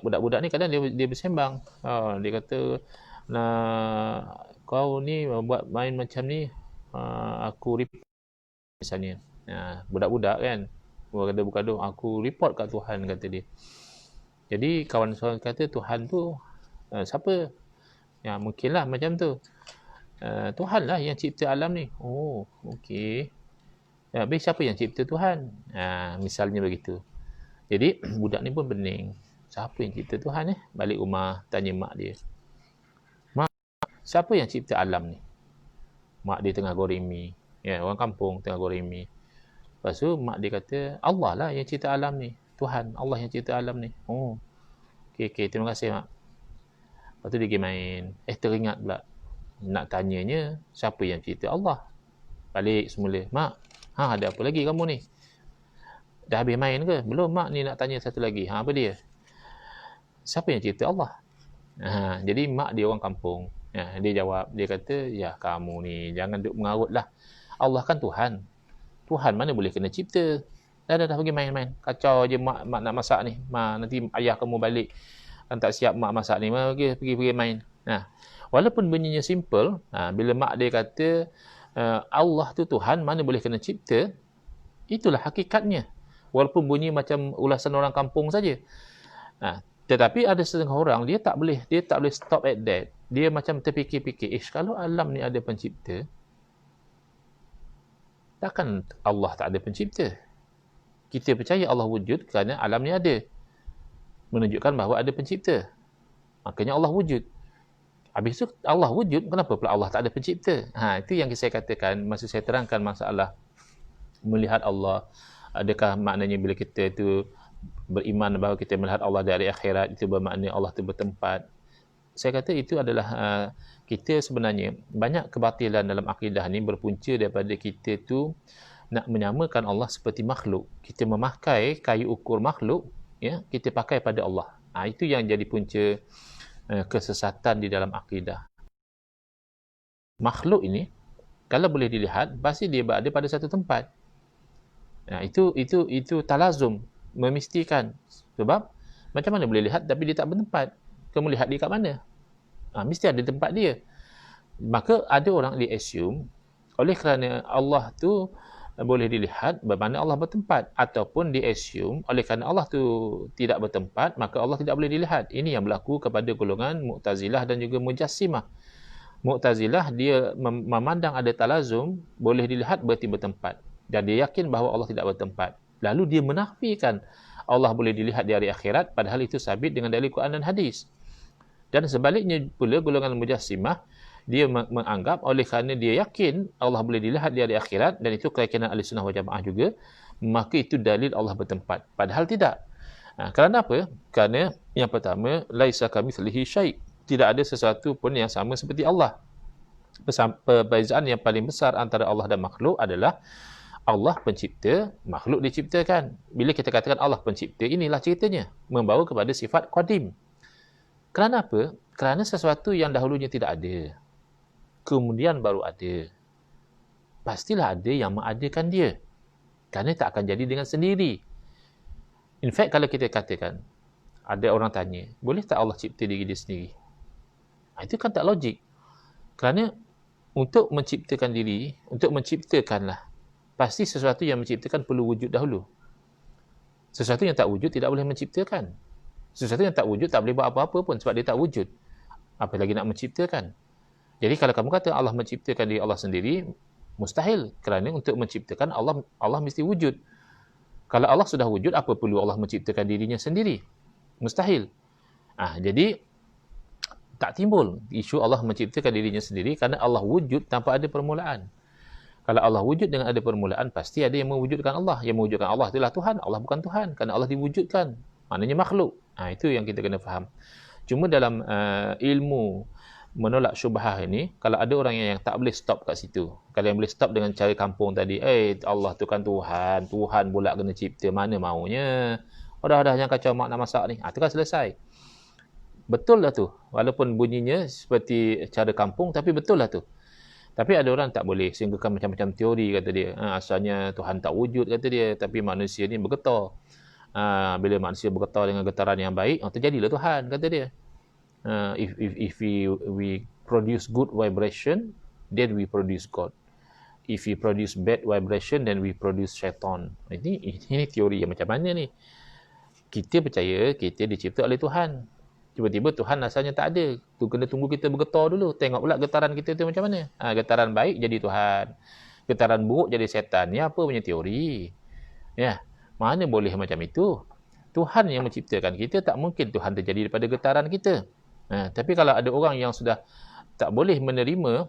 S1: budak-budak ni kadang dia bersembang. Dia kata, kau ni buat main macam ni, aku report misalnya. Budak-budak kan, bergaduh-gaduh, aku report kat Tuhan, kata dia. Jadi kawan saya kata, Tuhan tu siapa? Ya, mungkinlah macam tu. Tuhan lah yang cipta alam ni. Oh, okey. Habis siapa yang cipta Tuhan? Misalnya begitu. Jadi budak ni pun bening. Siapa yang cipta Tuhan? Balik rumah tanya mak dia. Mak, siapa yang cipta alam ni? Mak dia tengah goreng mi. Orang kampung tengah goreng mi. Lepas tu mak dia kata, Allah lah yang cipta alam ni. Tuhan, Allah yang cipta alam ni. Oh. Okey, terima kasih mak. Lepas tu dia pergi main. Teringat pula. Nak tanyanya, siapa yang cipta Allah? Balik semula. Mak, ada apa lagi kamu ni? Dah habis main ke? Belum mak, ni nak tanya satu lagi. Apa dia? Siapa yang cipta Allah? Jadi mak dia orang kampung. Dia jawab, dia kata, ya kamu ni jangan duk mengarut lah. Allah kan Tuhan. Tuhan mana boleh kena cipta? Dah pergi main-main. Kacau je mak nak masak ni. Nanti ayah kamu balik kan tak siap mak masak ni, pergi main. Walaupun bunyinya simple, bila mak dia kata Allah tu Tuhan, mana boleh kena cipta, itulah hakikatnya. Walaupun bunyi macam ulasan orang kampung saja. Tetapi ada setengah orang dia tak boleh stop at that. Dia macam terfikir-fikir, kalau alam ni ada pencipta, takkan Allah tak ada pencipta? Kita percaya Allah wujud kerana alam ni ada, menunjukkan bahawa ada pencipta. Makanya Allah wujud. Habis tu Allah wujud, kenapa pula Allah tak ada pencipta? Itu yang saya katakan masa saya terangkan masalah melihat Allah. Adakah maknanya bila kita tu beriman bahawa kita melihat Allah dari akhirat, itu bermakna Allah tu bertempat? Saya kata itu adalah kita sebenarnya banyak kebatilan dalam akidah ni berpunca daripada kita tu nak menyamakan Allah seperti makhluk. Kita memakai kayu ukur makhluk, ya, kita pakai pada Allah. Itu yang jadi punca kesesatan di dalam akidah. Makhluk ini kalau boleh dilihat, pasti dia berada pada satu tempat. Itu talazum, memistikan. Sebab macam mana boleh lihat tapi dia tak bertempat? Kamu lihat dia kat mana? Mesti ada tempat dia. Maka ada orang dia assume oleh kerana Allah tu boleh dilihat, bermakna Allah bertempat, ataupun dia assume oleh kerana Allah tu tidak bertempat, maka Allah tidak boleh dilihat. Ini yang berlaku kepada golongan Mu'tazilah dan juga Mujassimah. Mu'tazilah dia memandang ada talazum, boleh dilihat berarti bertempat, dan dia yakin bahawa Allah tidak bertempat. Lalu dia menafikan Allah boleh dilihat di hari akhirat, padahal itu sabit dengan dalil Quran dan hadis. Dan sebaliknya pula golongan Mujassimah, dia menganggap oleh kerana dia yakin Allah boleh dilihat di hari akhirat, dan itu keyakinan Ahlussunnah wal Jamaah juga, maka itu dalil Allah bertempat. Padahal tidak. Kerana apa? Kerana yang pertama, laisa kamitslihi syai'. Tidak ada sesuatu pun yang sama seperti Allah. Perbezaan yang paling besar antara Allah dan makhluk adalah Allah pencipta, makhluk diciptakan. Bila kita katakan Allah pencipta, inilah ceritanya, membawa kepada sifat qadim. Kerana apa? Kerana sesuatu yang dahulunya tidak ada, kemudian baru ada, pastilah ada yang mengadakan dia. Kerana tak akan jadi dengan sendiri. In fact, kalau kita katakan, ada orang tanya, boleh tak Allah cipta diri dia sendiri? Itu kan tak logik. Kerana untuk menciptakan diri, untuk menciptakanlah, pasti sesuatu yang menciptakan perlu wujud dahulu. Sesuatu yang tak wujud tidak boleh menciptakan. Sesuatu yang tak wujud tak boleh buat apa-apa pun sebab dia tak wujud. Apa lagi nak menciptakan? Jadi kalau kamu kata Allah menciptakan diri Allah sendiri, mustahil. Kerana untuk menciptakan Allah mesti wujud. Kalau Allah sudah wujud, apa perlu Allah menciptakan dirinya sendiri? Mustahil. Jadi tak timbul isu Allah menciptakan dirinya sendiri kerana Allah wujud tanpa ada permulaan. Kalau Allah wujud dengan ada permulaan, pasti ada yang mewujudkan Allah. Yang mewujudkan Allah itulah Tuhan. Allah bukan Tuhan kerana Allah diwujudkan. Maknanya makhluk. Itu yang kita kena faham. Cuma dalam ilmu menolak syubhah ini, kalau ada orang yang tak boleh stop kat situ, kalau yang boleh stop dengan cara kampung tadi, Allah tu kan Tuhan pula kena cipta, mana maunya, dah jangan kacau mak nak masak ni, tu kan selesai. Betul lah tu, walaupun bunyinya seperti cara kampung, tapi betul lah tu. Tapi ada orang tak boleh, sehingga kan macam-macam teori kata dia, asalnya Tuhan tak wujud kata dia, tapi manusia ni bergetar. Bila manusia bergetar dengan getaran yang baik, terjadilah Tuhan kata dia. If we produce good vibration, then we produce God. If we produce bad vibration, then we produce syaitan. Ini teori yang macam mana ni? Kita percaya kita dicipta oleh Tuhan. Tiba-tiba Tuhan asalnya tak ada. Tu kena tunggu kita bergetar dulu. Tengok pula getaran kita tu macam mana. Getaran baik jadi Tuhan. Getaran buruk jadi syaitan. Ni apa punya teori? Ya, mana boleh macam itu? Tuhan yang menciptakan kita, tak mungkin Tuhan terjadi daripada getaran kita. Tapi kalau ada orang yang sudah tak boleh menerima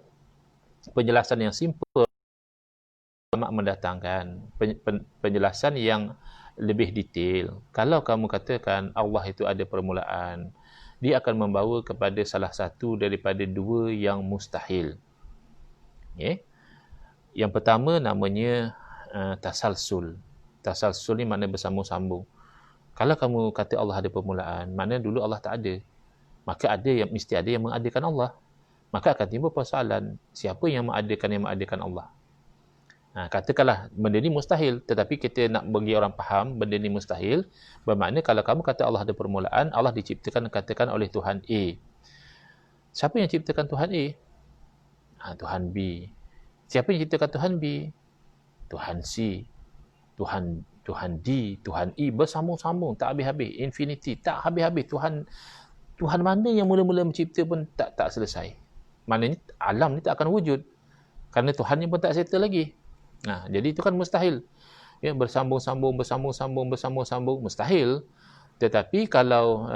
S1: penjelasan yang simple, mendatangkan penjelasan yang lebih detail. Kalau kamu katakan Allah itu ada permulaan, dia akan membawa kepada salah satu daripada dua yang mustahil. Yang pertama namanya tasalsul. Tasalsul ni makna bersambung-sambung. Kalau kamu kata Allah ada permulaan, makna dulu Allah tak ada. Maka mesti ada yang mengadakan Allah. Maka akan timbul persoalan, siapa yang mengadakan Allah? Katakanlah benda ni mustahil, tetapi kita nak bagi orang faham benda ni mustahil, bermakna kalau kamu kata Allah ada permulaan, Allah diciptakan katakan oleh Tuhan A. Siapa yang ciptakan Tuhan A? Tuhan B. Siapa yang ciptakan Tuhan B? Tuhan C. Tuhan D, Tuhan E, bersambung-sambung, tak habis-habis, infinity, tak habis-habis. Tuhan mana yang mula-mula mencipta pun tak selesai. Maknanya alam ni tak akan wujud kerana Tuhan ni pun tak settle lagi. Jadi itu kan mustahil. Ya, bersambung-sambung, mustahil. Tetapi kalau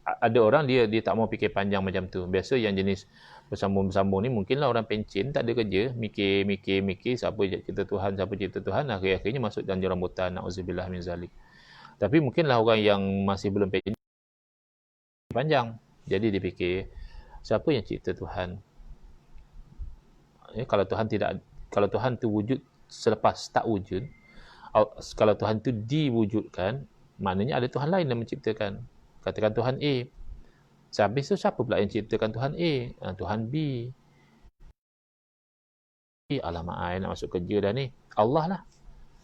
S1: ada orang dia tak mau fikir panjang macam tu. Biasa yang jenis bersambung-bersambung ni mungkinlah orang pencen, tak ada kerja, mikir siapa cipta Tuhan, akhir-akhirnya masuk dalam rambutan, na'udzubillah min zalik. Tapi mungkinlah orang yang masih belum pencen panjang, jadi dia fikir siapa yang cipta Tuhan. Kalau Tuhan tu wujud selepas tak wujud, kalau Tuhan tu diwujudkan, maknanya ada Tuhan lain yang menciptakan. Katakan Tuhan A. Habis tu siapa pula yang ciptakan Tuhan A? Tuhan B. Alamak, nak masuk kerja dah ni. Allah lah.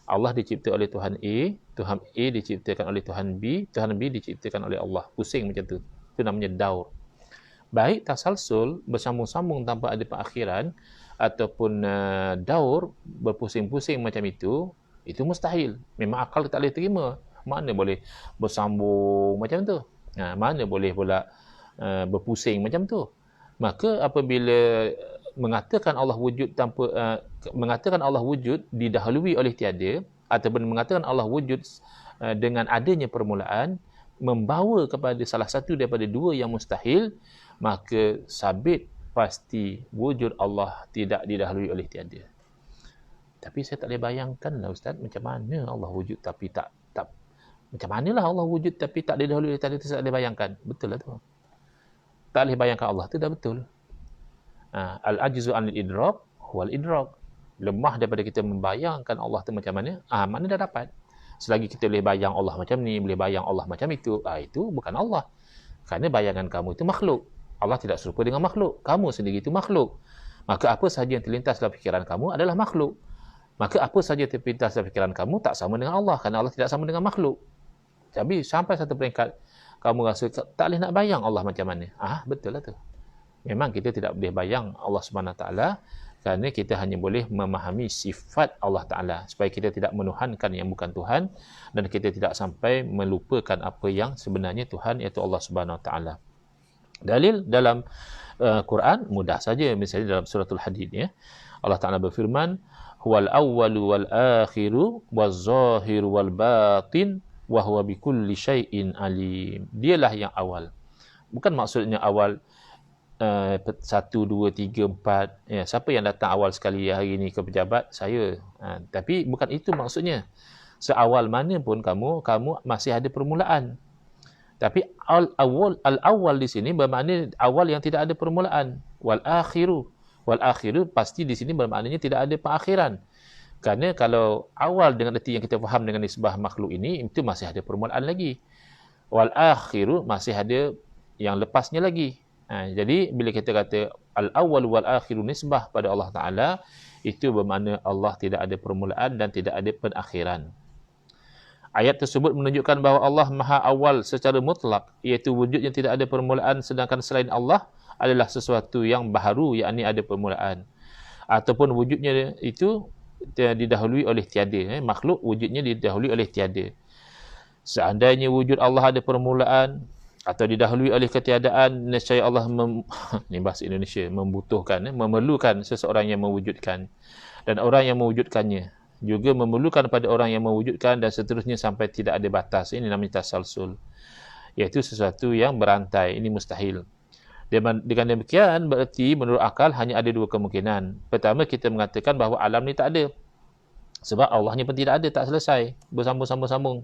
S1: Allah dicipta oleh Tuhan A, Tuhan A diciptakan oleh Tuhan B, Tuhan B diciptakan oleh Allah. Pusing macam tu. Itu namanya daur. Baik tasalsul, bersambung-sambung tanpa ada perakhiran, ataupun daur, berpusing-pusing macam itu mustahil. Memang akal tak boleh terima. Mana boleh bersambung macam tu? Mana boleh pula berpusing macam tu? Maka apabila mengatakan Allah wujud mengatakan Allah wujud didahului oleh tiada, ataupun mengatakan Allah wujud dengan adanya permulaan, membawa kepada salah satu daripada dua yang mustahil, maka sabit pasti wujud Allah tidak didahului oleh tiada. Tapi saya tak boleh bayangkan lah Ustaz, macam mana Allah wujud tapi tak macam manalah Allah wujud tapi tak didahului oleh tiada, tu saya tak boleh bayangkan. Betul lah tu. Tak boleh bayangkan Allah tu dah betul. Al-ajzu anil idrak huwal idrak. Lemah daripada kita membayangkan Allah tu macam mana, mana dah dapat. Selagi kita boleh bayang Allah macam ni, boleh bayang Allah macam itu, itu bukan Allah. Kerana bayangan kamu itu makhluk. Allah tidak serupa dengan makhluk. Kamu sendiri itu makhluk. Maka apa sahaja yang terlintas dalam fikiran kamu adalah makhluk. Maka apa sahaja yang terlintas dalam fikiran kamu tak sama dengan Allah, kerana Allah tidak sama dengan makhluk. Tapi sampai satu peringkat kamu rasa tak boleh nak bayang Allah macam mana. Betul lah tu. Memang kita tidak boleh bayang Allah SWT, kerana kita hanya boleh memahami sifat Allah Ta'ala, supaya kita tidak menuhankan yang bukan Tuhan, dan kita tidak sampai melupakan apa yang sebenarnya Tuhan, iaitu Allah SWT. Dalil dalam Quran mudah saja. Misalnya dalam suratul Hadid, Allah Ta'ala berfirman, huwal awwalu wal akhiru waz zahiru wal batin wa huwa bikulli syai'in alim. Dialah yang awal. Bukan maksudnya awal 1, 2, 3, 4. Siapa yang datang awal sekali hari ini ke pejabat? Saya. Tapi bukan itu maksudnya. Seawal mana pun kamu masih ada permulaan. Tapi al-awwal di sini bermakna awal yang tidak ada permulaan. Wal akhiru pasti di sini bermaknanya tidak ada perakhiran. Kerana kalau awal dengan erti yang kita faham dengan nisbah makhluk ini, itu masih ada permulaan lagi. Wal akhiru masih ada yang lepasnya lagi. Jadi bila kita kata al-awwal wal akhiru nisbah pada Allah Ta'ala, itu bermakna Allah tidak ada permulaan dan tidak ada penakhiran. Ayat tersebut menunjukkan bahawa Allah maha awal secara mutlak, iaitu wujud yang tidak ada permulaan, sedangkan selain Allah adalah sesuatu yang baharu, yakni ada permulaan. Ataupun wujudnya itu didahului oleh tiada. Makhluk wujudnya didahului oleh tiada. Seandainya wujud Allah ada permulaan atau didahului oleh ketiadaan, nescaya Allah ni bahasa Indonesia, memerlukan seseorang yang mewujudkan, dan orang yang mewujudkannya juga memerlukan pada orang yang mewujudkan, dan seterusnya sampai tidak ada batas. Ini namanya tasalsul, iaitu sesuatu yang berantai. Ini mustahil. Dengan demikian berarti menurut akal hanya ada dua kemungkinan. Pertama, kita mengatakan bahawa alam ni tak ada, sebab Allahnya pun tidak ada, tak selesai, bersambung-sambung.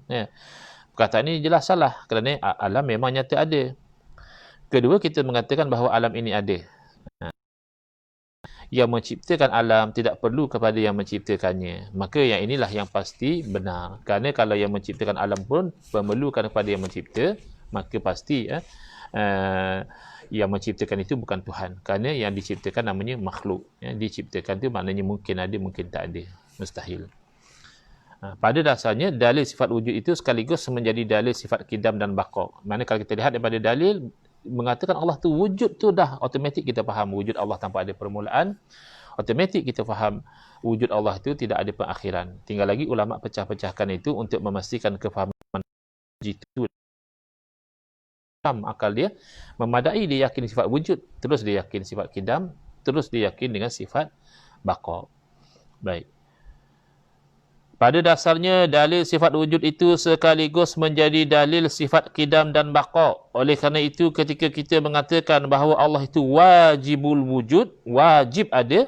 S1: Perkataan ini jelas salah, kerana alam memang nyata ada. Kedua, kita mengatakan bahawa alam ini ada. Yang menciptakan alam tidak perlu kepada yang menciptakannya. Maka yang inilah yang pasti benar. Kerana kalau yang menciptakan alam pun memerlukan kepada yang mencipta, maka pasti yang menciptakan itu bukan Tuhan. Kerana yang diciptakan namanya makhluk. Diciptakan itu maknanya mungkin ada, mungkin tak ada. Mustahil. Pada dasarnya, dalil sifat wujud itu sekaligus menjadi dalil sifat qidam dan baqa. Mana kalau kita lihat daripada dalil, mengatakan Allah tu wujud tu dah automatik kita faham wujud Allah tanpa ada permulaan. Automatik kita faham wujud Allah itu tidak ada perakhiran. Tinggal lagi ulama pecah-pecahkan itu untuk memastikan kefahaman itu dalam akal dia memadai, dia yakin sifat wujud, terus dia yakin sifat qidam, terus dia yakin dengan sifat baqa. Baik. Pada dasarnya dalil sifat wujud itu sekaligus menjadi dalil sifat qidam dan baqa. Oleh kerana itu ketika kita mengatakan bahawa Allah itu wajibul wujud, wajib ada,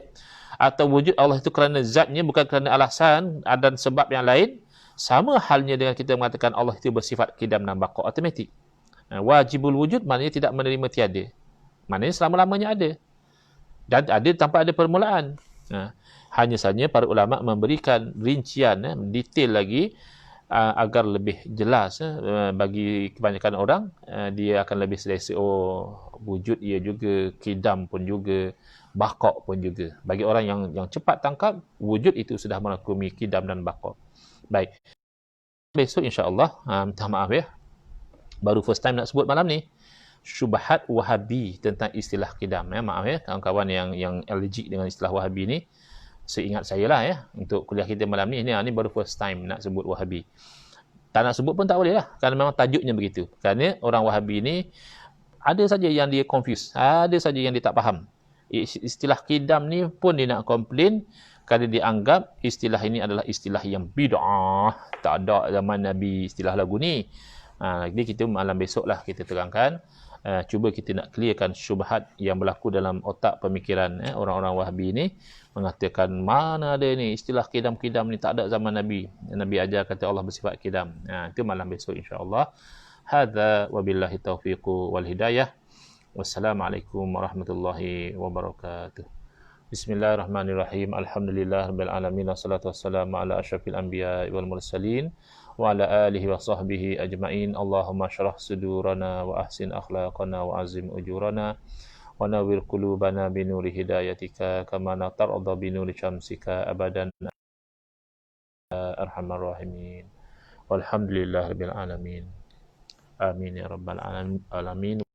S1: atau wujud Allah itu kerana zatnya bukan kerana alasan dan sebab yang lain, sama halnya dengan kita mengatakan Allah itu bersifat qidam dan baqa, automatik. Wajibul wujud maknanya tidak menerima tiada. Maknanya selama-lamanya ada. Dan ada tanpa ada permulaan. Hanya saja para ulama memberikan rincian, detail lagi agar lebih jelas bagi kebanyakan orang. Dia akan lebih selesa. Wujud ia juga, qidam pun juga, baqa pun juga. Bagi orang yang cepat tangkap, wujud itu sudah merangkumi qidam dan baqa. Baik. Besok insya-Allah, minta maaf ya, baru first time nak sebut malam ni, syubhat Wahabi tentang istilah qidam. Maaf ya, kawan-kawan yang allergic dengan istilah Wahabi ni, seingat saya lah ya, untuk kuliah kita malam ni, ni baru first time nak sebut Wahabi. Tak nak sebut pun tak boleh lah, kerana memang tajuknya begitu. Kerana orang Wahabi ni, ada saja yang dia confuse, ada saja yang dia tak faham. Istilah qidam ni pun dia nak komplain, kerana dia anggap istilah ini adalah istilah yang bid'ah. Tak ada zaman Nabi istilah lagu ni. Jadi kita malam besok lah kita terangkan, cuba kita nak clearkan syubhat yang berlaku dalam otak pemikiran orang-orang Wahabi ni, mengatakan mana ada ni istilah qidam-qidam ni, tak ada zaman Nabi. Nabi ajar kata Allah bersifat qidam. Itu malam besok insya-Allah. Hadza wabillahi taufiq wal hidayah. Wassalamualaikum warahmatullahi wabarakatuh. Bismillahirrahmanirrahim. Alhamdulillahirabbil alamin, wassalatu wassalamu ala asyrafil anbiya'i wal mursalin wa ala alihi wa sahbihi ajma'in. Allahumma syrah sudurana wa ahsin akhlaqana wa azim ujurana wa nawwir qulubana bi nuri hidayatika kama tarda bi nuri syamsika abadan arhamar rahimin. Walhamdulillahirabbil alamin. Amin ya rabbal alamin.